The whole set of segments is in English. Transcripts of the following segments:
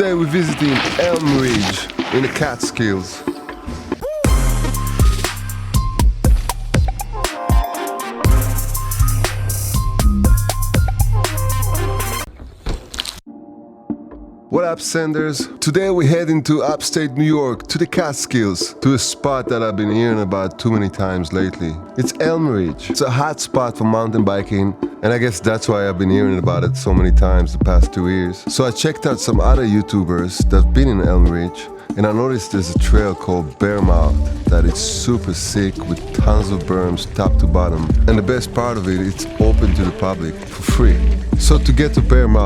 Today we're visiting Elm Ridge in the Catskills. What up, senders? Today we're heading to upstate New York, to the Catskills, to a spot that I've been hearing about too many times lately. It's Elm Ridge. It's a hot spot for mountain biking, and I guess that's why I've been hearing about it so many times the past 2 years. So I checked out some other YouTubers that've been in Elm Ridge, and I noticed there's a trail called Berm that is super sick with tons of berms top to bottom. And the best part of it, it's open to the public for free. So to get to Berm,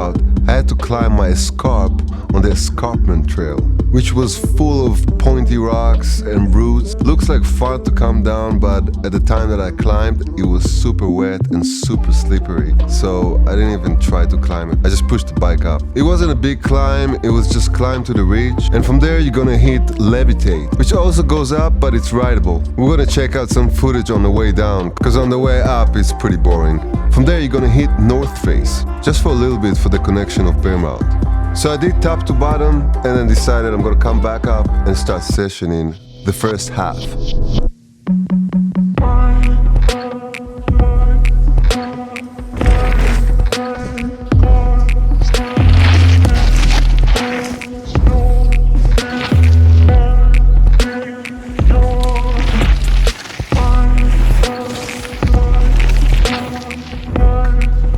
I had to climb my escarp on the escarpment trail, which was full of pointy rocks and roots. Looks like fun to come down, but at the time that I climbed, it was super wet and super slippery. So I didn't even try to climb it. I just pushed the bike up. It wasn't a big climb, it was just climb to the ridge. And from there, you're gonna hit Levitate, which also goes up, but it's rideable. We're gonna check out some footage on the way down, because on the way up, it's pretty boring. From there, you're gonna hit North Face, just for a little bit for the connection of Berm. So I did top to bottom and then decided I'm gonna come back up and start sessioning the first half.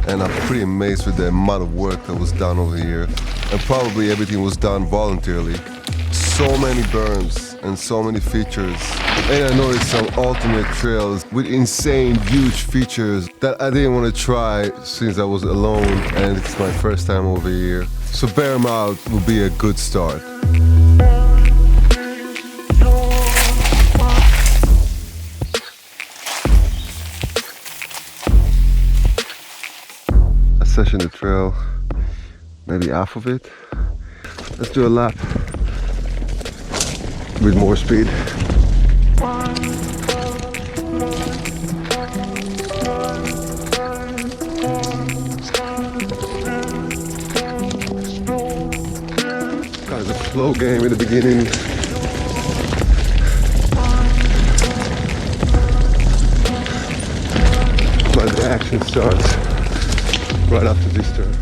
And I'm pretty amazed with the amount of work that was done over here. And probably everything was done voluntarily. So many berms and so many features. And I noticed some alternate trails with insane, huge features that I didn't want to try since I was alone and it's my first time over here. So Berm out will be a good start. Session the trail, maybe half of it. Let's do a lap with more speed. Kind of a slow game in the beginning. But the action starts right after this turn.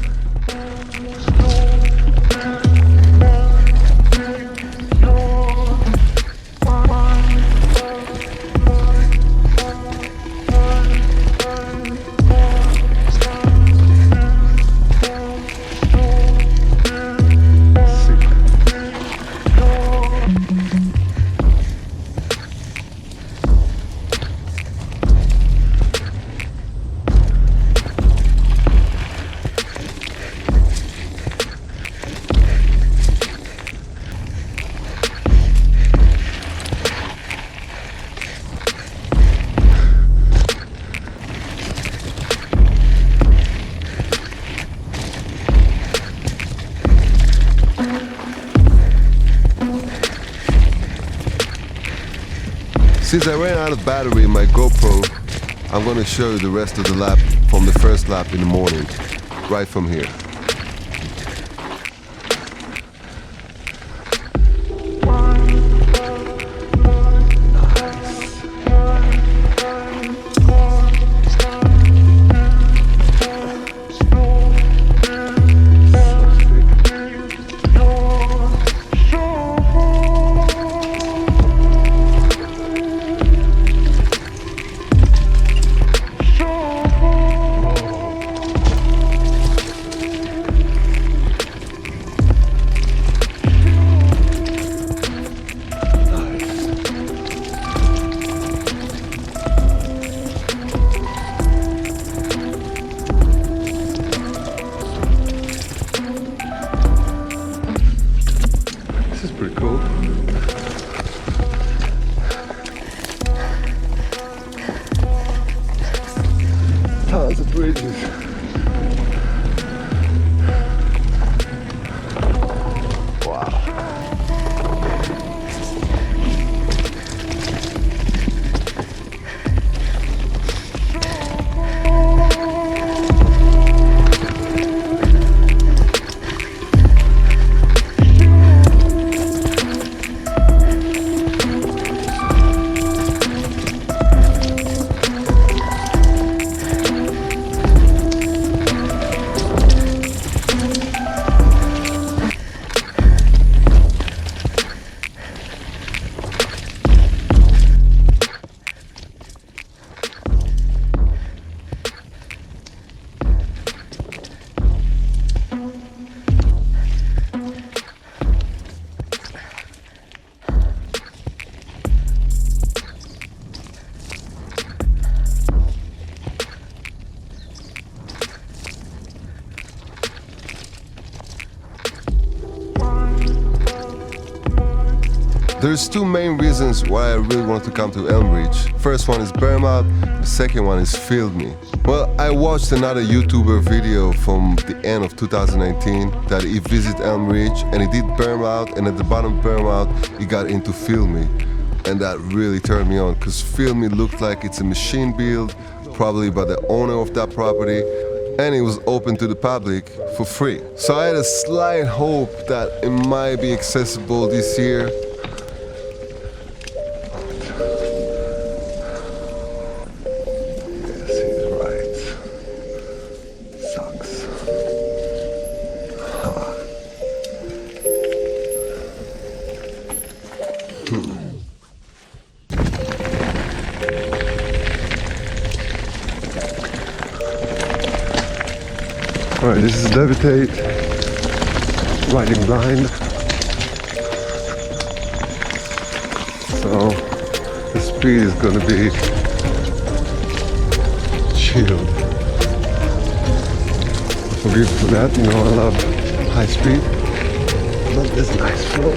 Since I ran out of battery in my GoPro, I'm going to show you the rest of the lap from the first lap in the morning, right from here. This is pretty cool. Tons of bridges. Wow. There's two main reasons why I really want to come to Elm Ridge. First one is Berm, the second one is Field Me. Well, I watched another YouTuber video from the end of 2019 that he visited Elm Ridge and he did Berm out, and at the bottom of Berm out he got into Field Me. And that really turned me on, because Field Me looked like it's a machine build, probably by the owner of that property, and it was open to the public for free. So I had a slight hope that it might be accessible this year. Yes, he's right. Sucks. Alright, this is Levitate, riding blind. So the speed is gonna be chilled. Forgive for that, you know I love high speed, but this nice flow.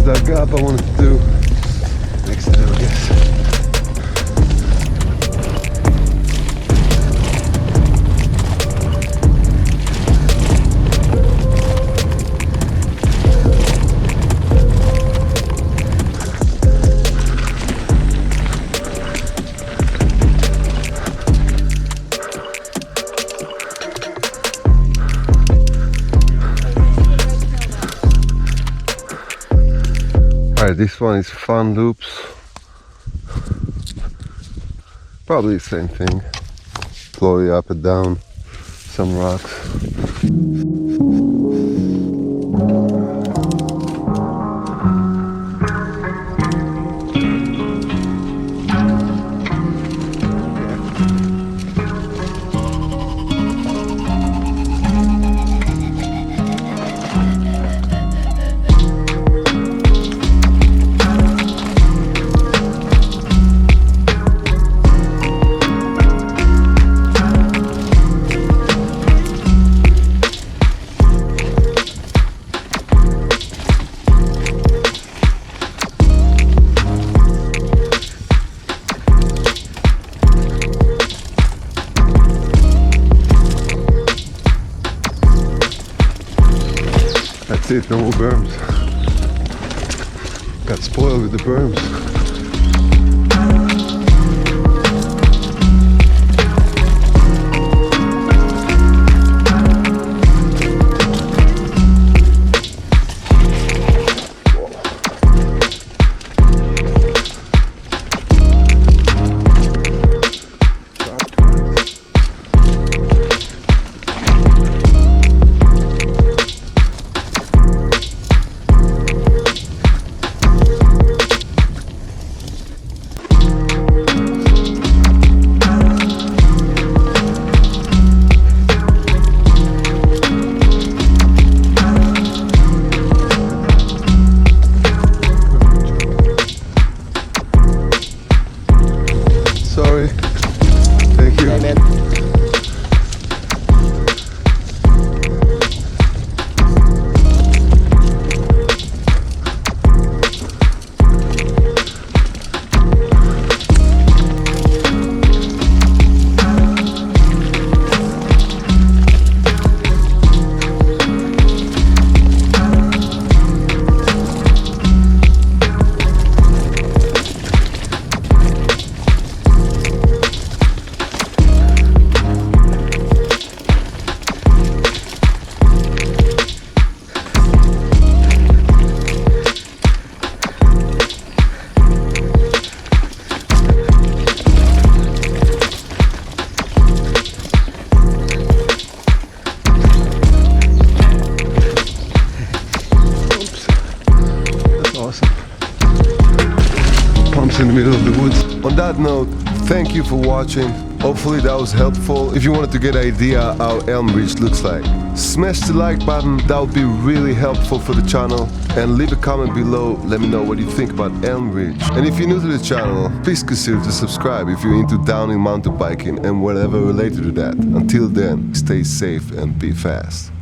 That gap I wanted to do next time, I guess. Alright, this one is Fun Loops. Probably the same thing. Flowy up and down some rocks. That's it, no more berms. Got spoiled with the berms. On that note, thank you for watching. Hopefully that was helpful. If you wanted to get an idea how Elm Ridge looks like, smash the like button, that would be really helpful for the channel. And leave a comment below, let me know what you think about Elm Ridge. And if you're new to the channel, please consider to subscribe if you're into downhill mountain biking and whatever related to that. Until then, stay safe and be fast.